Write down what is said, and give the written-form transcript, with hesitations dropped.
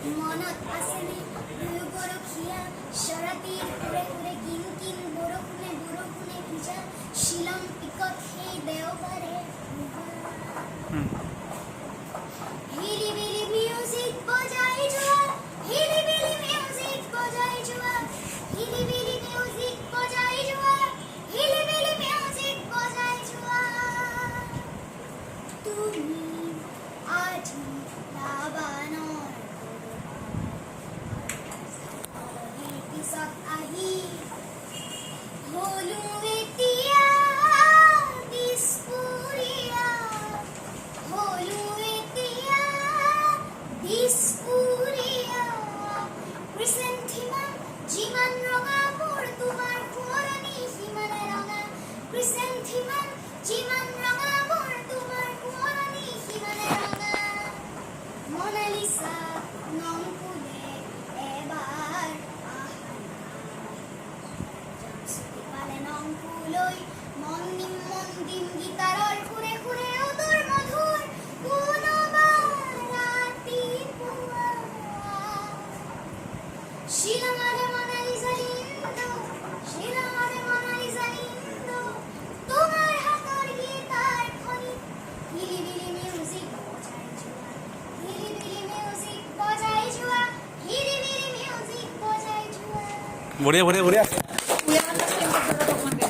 মনত আছেনে গৰখীয়া শৰতিৰ সুৰে সুৰে কিন কিন বৰষুণে ভিজা শিলং পিকত সেই দেওবাৰে হিলিবিলি মিউজিক বজাই যোৱা হিলিবিলি মিউজিক বজাই যোৱা হিলিবিলি মিউজিক বজাই যোৱা হিলিবিলি মিউজিক বজাই যোৱা তুমি আজি লাবানৰ পিছত আহি হলো এতিয়া দিছপুৰীয়া হলো এতিয়া দিছপুৰীয়া ক্ৰিচেন্থিমান যিমান ৰঙা মোৰ তোমাৰ সোঁৱৰণি সিমানে ৰঙা ক্ৰিচেন্থিমান যিমান ৰঙা মোৰ তোমাৰ সোঁৱৰণি সিমানে ৰঙা মনালিছা নংপুলে এবাৰ পালে নংপুলৈ মন দিম গীতাৰৰ সুৰে সুৰে অদূৰ মধুৰ কোনোবা ৰাতিপুৱা শিলঙৰে মনালিছা লিন্দু শিলঙৰে মনালিছা লিন্দু তোমাৰ হাতৰ গীতাৰ খনিত হিলিবিলি মিউজিক বজাই যোৱা হিলিবিলি মিউজিক বজাই যোৱা হিলিবিলি মিউজিক বজাই যোৱা বঢ়িয়া বঢ়িয়া বঢ়িয়া Voy a mandar siempre todo con